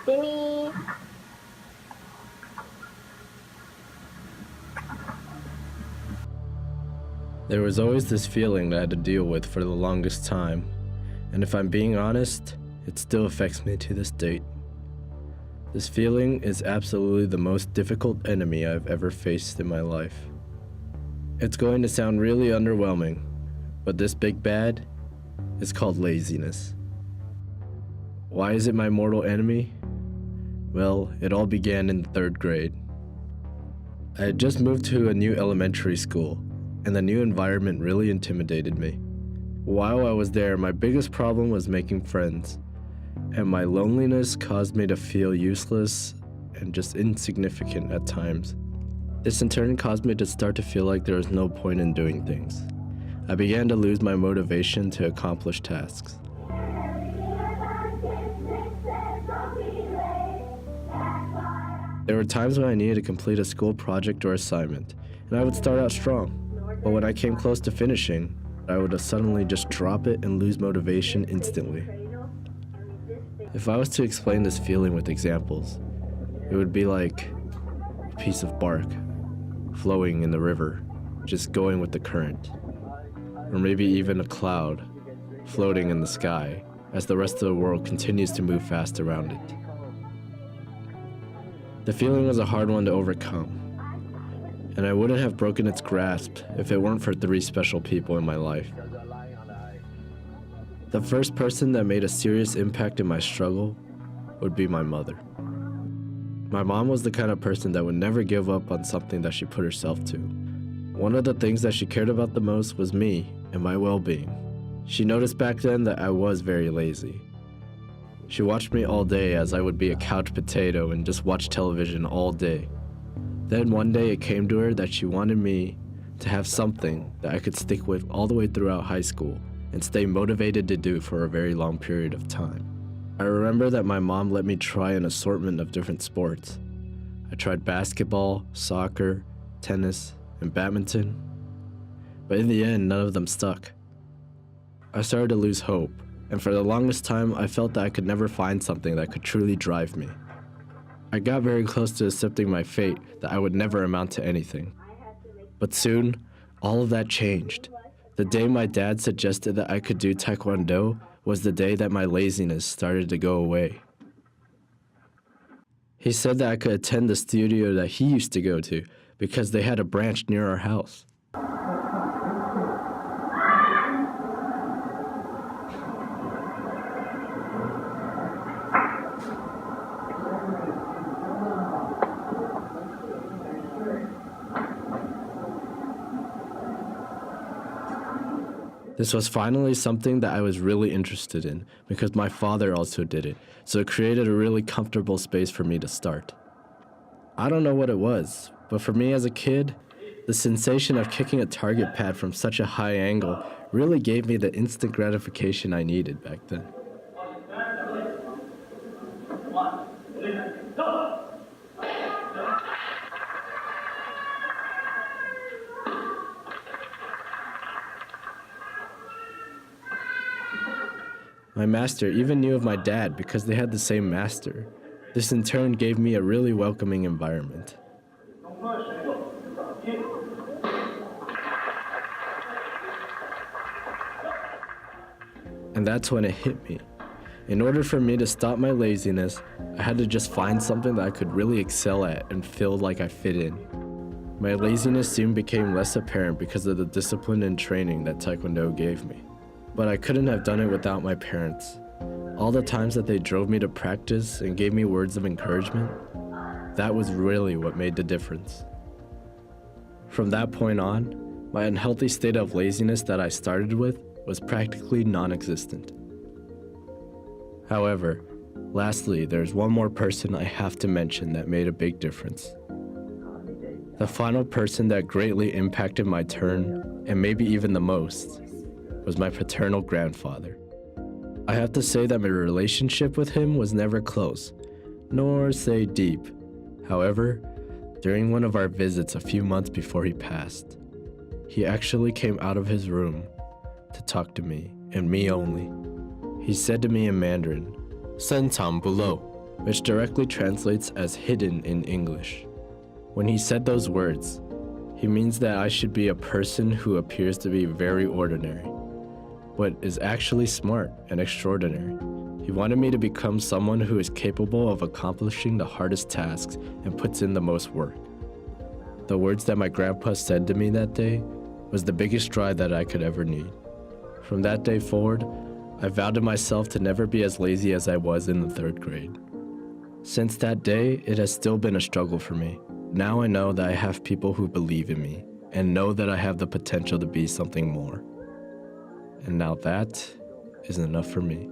Sini. There was always this feeling that I had to deal with for the longest time, and if I'm being honest, it still affects me to this date. This feeling is absolutely the most difficult enemy I've ever faced in my life. It's going to sound really underwhelming, but this big bad is called laziness. Why is it my mortal enemy? Well, it all began in the 3rd grade. I had just moved to a new elementary school, and the new environment really intimidated me. While I was there, my biggest problem was making friends, and my loneliness caused me to feel useless and just insignificant at times. This in turn caused me to start to feel like there was no point in doing things. I began to lose my motivation to accomplish tasks. There were times when I needed to complete a school project or assignment, and I would start out strong. But when I came close to finishing, I would suddenly just drop it and lose motivation instantly. If I was to explain this feeling with examples, it would be like a piece of bark flowing in the river, just going with the current. Or maybe even a cloud floating in the sky as the rest of the world continues to move fast around it. The feeling was a hard one to overcome, and I wouldn't have broken its grasp if it weren't for 3 special people in my life. The first person that made a serious impact in my struggle would be my mother. My mom was the kind of person that would never give up on something that she put herself to. One of the things that she cared about the most was me and my well-being. She noticed back then that I was very lazy. She watched me all day as I would be a couch potato and just watch television all day. Then one day it came to her that she wanted me to have something that I could stick with all the way throughout high school and stay motivated to do for a very long period of time. I remember that my mom let me try an assortment of different sports. I tried basketball, soccer, tennis, and badminton, but in the end, none of them stuck. I started to lose hope, and for the longest time, I felt that I could never find something that could truly drive me. I got very close to accepting my fate that I would never amount to anything. But soon, all of that changed. The day my dad suggested that I could do Taekwondo was the day that my laziness started to go away. He said that I could attend the studio that he used to go to because they had a branch near our house. This was finally something that I was really interested in because my father also did it, so it created a really comfortable space for me to start. I don't know what it was, but for me as a kid, the sensation of kicking a target pad from such a high angle really gave me the instant gratification I needed back then. My master even knew of my dad because they had the same master. This in turn gave me a really welcoming environment. And that's when it hit me. In order for me to stop my laziness, I had to just find something that I could really excel at and feel like I fit in. My laziness soon became less apparent because of the discipline and training that Taekwondo gave me. But I couldn't have done it without my parents. All the times that they drove me to practice and gave me words of encouragement, that was really what made the difference. From that point on, my unhealthy state of laziness that I started with was practically non-existent. However, lastly, there's one more person I have to mention that made a big difference. The final person that greatly impacted my turn, and maybe even the most, was my paternal grandfather. I have to say that my relationship with him was never close, nor say deep. However, during one of our visits a few months before he passed, he actually came out of his room to talk to me, and me only. He said to me in Mandarin, 深藏不露, which directly translates as hidden in English. When he said those words, he means that I should be a person who appears to be very ordinary, but is actually smart and extraordinary. He wanted me to become someone who is capable of accomplishing the hardest tasks and puts in the most work. The words that my grandpa said to me that day was the biggest stride that I could ever need. From that day forward, I vowed to myself to never be as lazy as I was in the 3rd grade. Since that day, it has still been a struggle for me. Now I know that I have people who believe in me and know that I have the potential to be something more. And now that is enough for me.